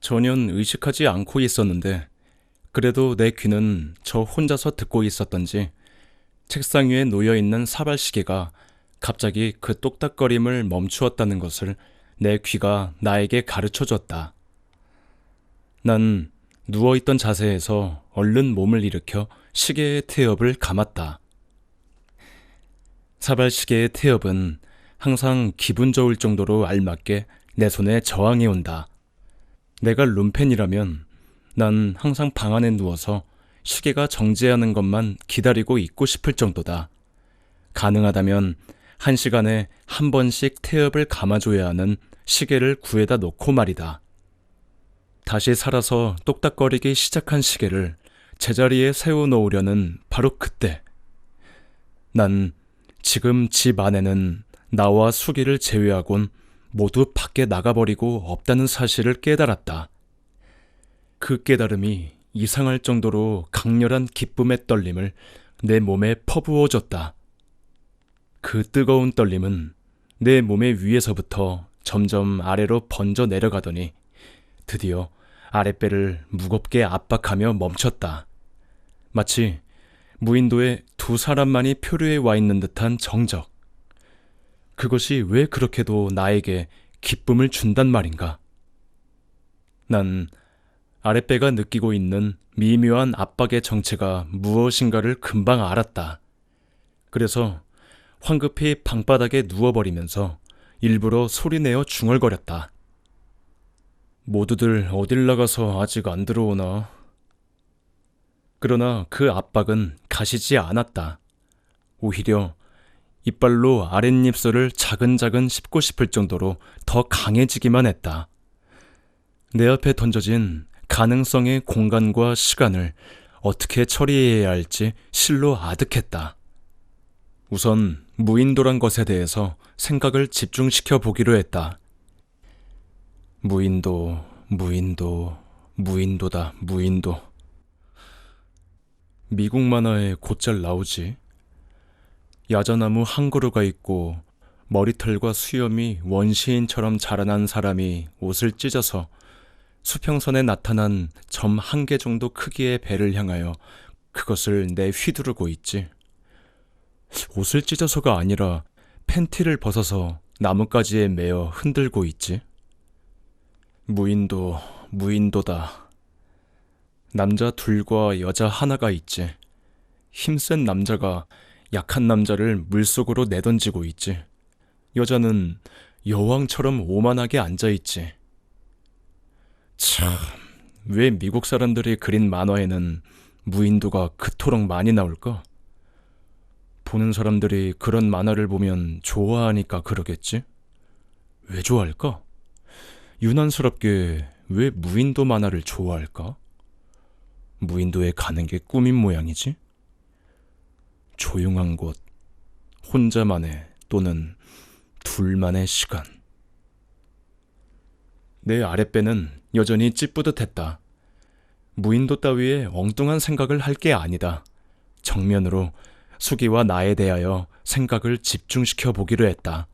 전혀 의식하지 않고 있었는데 그래도 내 귀는 저 혼자서 듣고 있었던지 책상 위에 놓여있는 사발시계가 갑자기 그 똑딱거림을 멈추었다는 것을 내 귀가 나에게 가르쳐줬다. 난 누워있던 자세에서 얼른 몸을 일으켜 시계의 태엽을 감았다. 사발시계의 태엽은 항상 기분 좋을 정도로 알맞게 내 손에 저항해온다. 내가 룸펜이라면 난 항상 방 안에 누워서 시계가 정지하는 것만 기다리고 있고 싶을 정도다. 가능하다면 1시간에 한 번씩 태엽을 감아줘야 하는 시계를 구해다 놓고 말이다. 다시 살아서 똑딱거리기 시작한 시계를 제자리에 세워놓으려는 바로 그때 난 지금 집 안에는 나와 수기를 제외하곤 모두 밖에 나가버리고 없다는 사실을 깨달았다. 그 깨달음이 이상할 정도로 강렬한 기쁨의 떨림을 내 몸에 퍼부어줬다. 그 뜨거운 떨림은 내 몸의 위에서부터 점점 아래로 번져 내려가더니 드디어 아랫배를 무겁게 압박하며 멈췄다. 마치 무인도에 두 사람만이 표류해 와 있는 듯한 정적. 그것이 왜 그렇게도 나에게 기쁨을 준단 말인가? 난 아랫배가 느끼고 있는 미묘한 압박의 정체가 무엇인가를 금방 알았다. 그래서 황급히 방바닥에 누워버리면서 일부러 소리내어 중얼거렸다. 모두들 어딜 나가서 아직 안 들어오나? 그러나 그 압박은 가시지 않았다. 오히려 이빨로 아랫입술을 차근차근 씹고 싶을 정도로 더 강해지기만 했다. 내 앞에 던져진 가능성의 공간과 시간을 어떻게 처리해야 할지 실로 아득했다. 우선 무인도란 것에 대해서 생각을 집중시켜 보기로 했다. 무인도다, 무인도. 미국 만화에 곧잘 나오지. 야자나무 한 그루가 있고 머리털과 수염이 원시인처럼 자라난 사람이 옷을 찢어서 수평선에 나타난 점 1개 정도 크기의 배를 향하여 그것을 내휘두르고 있지. 옷을 찢어서가 아니라 팬티를 벗어서 나뭇가지에 매어 흔들고 있지. 무인도다. 남자 둘과 여자 하나가 있지. 힘센 남자가 약한 남자를 물속으로 내던지고 있지. 여자는 여왕처럼 오만하게 앉아있지. 참, 왜 미국 사람들이 그린 만화에는 무인도가 그토록 많이 나올까? 보는 사람들이 그런 만화를 보면 좋아하니까 그러겠지? 왜 좋아할까? 유난스럽게 왜 무인도 만화를 좋아할까? 무인도에 가는 게 꿈인 모양이지? 조용한 곳, 혼자만의 또는 둘만의 시간. 내 아랫배는 여전히 찌뿌듯했다. 무인도 따위에 엉뚱한 생각을 할 게 아니다. 정면으로 수기와 나에 대하여 생각을 집중시켜 보기로 했다.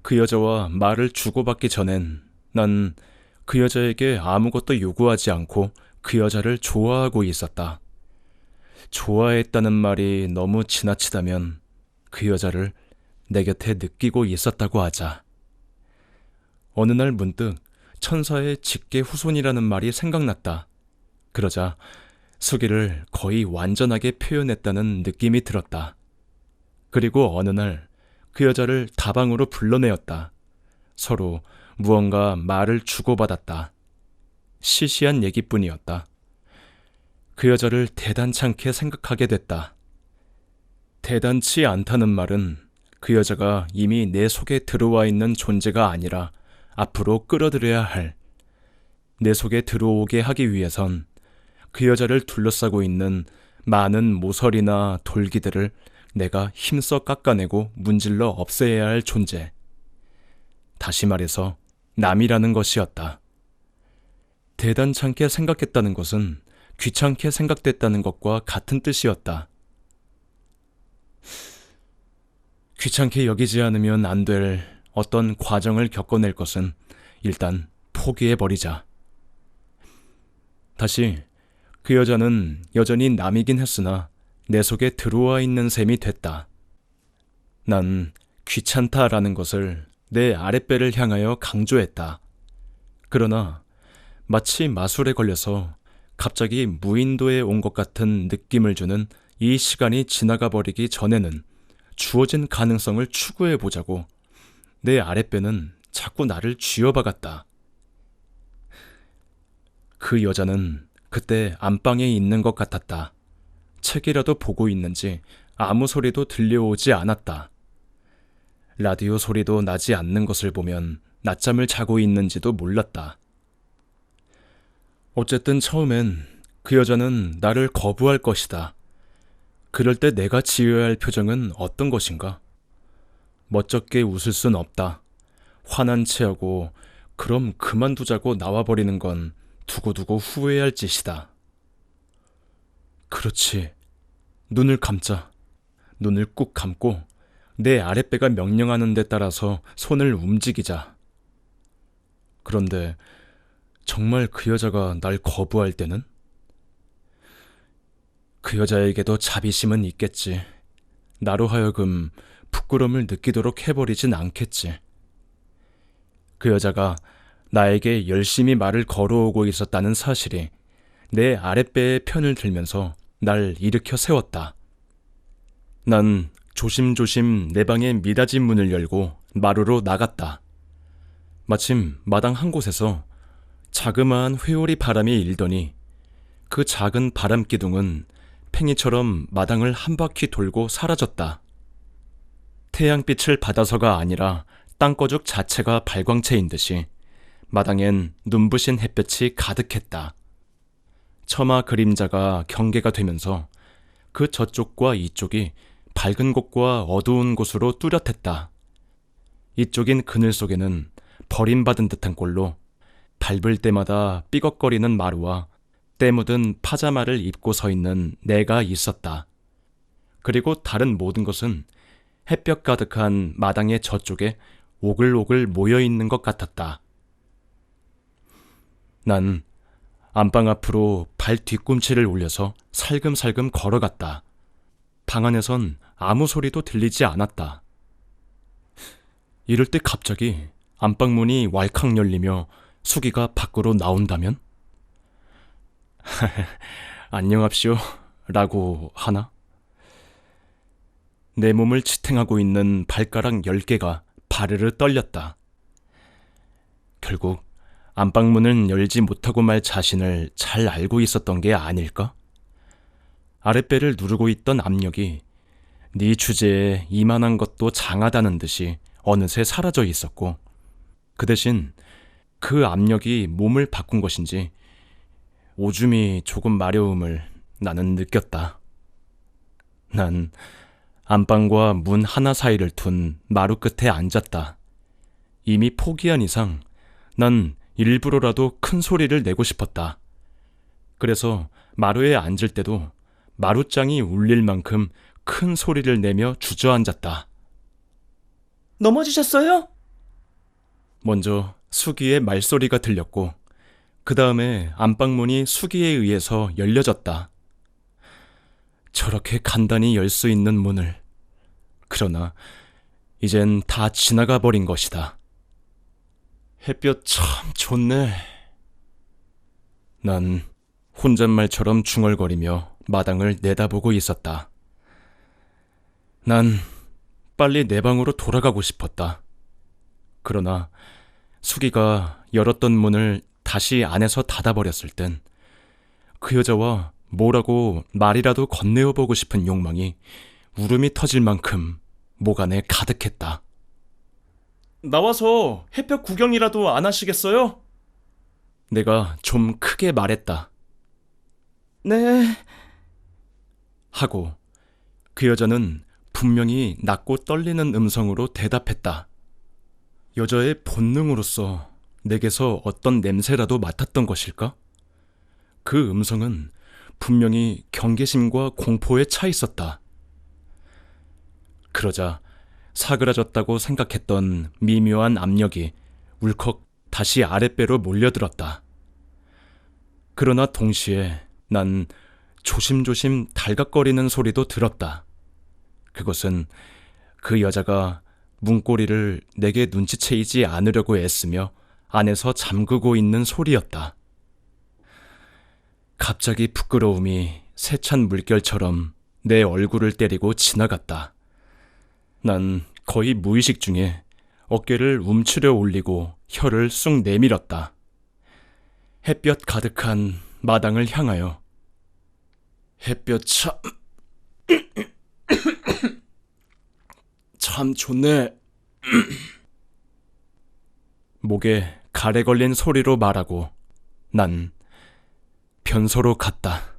그 여자와 말을 주고받기 전엔 난 그 여자에게 아무것도 요구하지 않고 그 여자를 좋아하고 있었다. 좋아했다는 말이 너무 지나치다면 그 여자를 내 곁에 느끼고 있었다고 하자. 어느 날 문득 천사의 직계 후손이라는 말이 생각났다. 그러자 수기를 거의 완전하게 표현했다는 느낌이 들었다. 그리고 어느 날 그 여자를 다방으로 불러내었다. 서로 무언가 말을 주고받았다. 시시한 얘기뿐이었다. 그 여자를 대단찮게 생각하게 됐다. 대단치 않다는 말은 그 여자가 이미 내 속에 들어와 있는 존재가 아니라 앞으로 끌어들여야 할, 내 속에 들어오게 하기 위해선 그 여자를 둘러싸고 있는 많은 모서리나 돌기들을 내가 힘써 깎아내고 문질러 없애야 할 존재. 다시 말해서 남이라는 것이었다. 대단찮게 생각했다는 것은 귀찮게 생각됐다는 것과 같은 뜻이었다. 귀찮게 여기지 않으면 안 될 어떤 과정을 겪어낼 것은 일단 포기해버리자. 다시 그 여자는 여전히 남이긴 했으나 내 속에 들어와 있는 셈이 됐다. 난 귀찮다라는 것을 내 아랫배를 향하여 강조했다. 그러나 마치 마술에 걸려서 갑자기 무인도에 온 것 같은 느낌을 주는 이 시간이 지나가 버리기 전에는 주어진 가능성을 추구해보자고 내 아랫배는 자꾸 나를 쥐어박았다. 그 여자는 그때 안방에 있는 것 같았다. 책이라도 보고 있는지 아무 소리도 들려오지 않았다. 라디오 소리도 나지 않는 것을 보면 낮잠을 자고 있는지도 몰랐다. 어쨌든 처음엔 그 여자는 나를 거부할 것이다. 그럴 때 내가 지어야 할 표정은 어떤 것인가? 멋쩍게 웃을 순 없다. 화난 체하고 그럼 그만두자고 나와버리는 건 두고두고 후회할 짓이다. 그렇지. 눈을 감자. 눈을 꾹 감고 내 아랫배가 명령하는 데 따라서 손을 움직이자. 그런데 정말 그 여자가 날 거부할 때는? 그 여자에게도 자비심은 있겠지. 나로 하여금 부끄러움을 느끼도록 해버리진 않겠지. 그 여자가 나에게 열심히 말을 걸어오고 있었다는 사실이 내 아랫배의 편을 들면서 날 일으켜 세웠다. 난 조심조심 내 방의 미닫이 문을 열고 마루로 나갔다. 마침 마당 한 곳에서 자그마한 회오리 바람이 일더니 그 작은 바람기둥은 팽이처럼 마당을 한 바퀴 돌고 사라졌다. 태양빛을 받아서가 아니라 땅거죽 자체가 발광체인 듯이 마당엔 눈부신 햇볕이 가득했다. 처마 그림자가 경계가 되면서 그 저쪽과 이쪽이 밝은 곳과 어두운 곳으로 뚜렷했다. 이쪽인 그늘 속에는 버림받은 듯한 꼴로 밟을 때마다 삐걱거리는 마루와 때 묻은 파자마를 입고 서 있는 내가 있었다. 그리고 다른 모든 것은 햇볕 가득한 마당의 저쪽에 오글오글 모여있는 것 같았다. 난 안방 앞으로 발 뒤꿈치를 올려서 살금살금 걸어갔다. 방 안에선 아무 소리도 들리지 않았다. 이럴 때 갑자기 안방문이 왈칵 열리며 수기가 밖으로 나온다면? 안녕합시오 라고 하나? 내 몸을 지탱하고 있는 발가락 10개가 바르르 떨렸다. 결국 안방문을 열지 못하고 말 자신을 잘 알고 있었던 게 아닐까? 아랫배를 누르고 있던 압력이 네 주제에 이만한 것도 장하다는 듯이 어느새 사라져 있었고, 그 대신 그 압력이 몸을 바꾼 것인지 오줌이 조금 마려움을 나는 느꼈다. 난 안방과 문 하나 사이를 둔 마루 끝에 앉았다. 이미 포기한 이상 난 일부러라도 큰 소리를 내고 싶었다. 그래서 마루에 앉을 때도 마루장이 울릴 만큼 큰 소리를 내며 주저앉았다. 넘어지셨어요? 먼저 수기의 말소리가 들렸고 그 다음에 안방문이 수기에 의해서 열려졌다. 저렇게 간단히 열 수 있는 문을. 그러나 이젠 다 지나가 버린 것이다. 햇볕 참 좋네. 난 혼잣말처럼 중얼거리며 마당을 내다보고 있었다. 난 빨리 내 방으로 돌아가고 싶었다. 그러나 수기가 열었던 문을 다시 안에서 닫아버렸을 땐 그 여자와 뭐라고 말이라도 건네어보고 싶은 욕망이 울음이 터질 만큼 목 안에 가득했다. 나와서 햇볕 구경이라도 안 하시겠어요? 내가 좀 크게 말했다. 네. 하고 그 여자는 분명히 낮고 떨리는 음성으로 대답했다. 여자의 본능으로서 내게서 어떤 냄새라도 맡았던 것일까? 그 음성은 분명히 경계심과 공포에 차 있었다. 그러자 사그라졌다고 생각했던 미묘한 압력이 울컥 다시 아랫배로 몰려들었다. 그러나 동시에 난 조심조심 달각거리는 소리도 들었다. 그것은 그 여자가 문고리를 내게 눈치채이지 않으려고 애쓰며 안에서 잠그고 있는 소리였다. 갑자기 부끄러움이 세찬 물결처럼 내 얼굴을 때리고 지나갔다. 난 거의 무의식 중에 어깨를 움츠려 올리고 혀를 쑥 내밀었다. 햇볕 가득한 마당을 향하여. 햇볕 참 좋네. 목에 가래 걸린 소리로 말하고 난 변소로 갔다.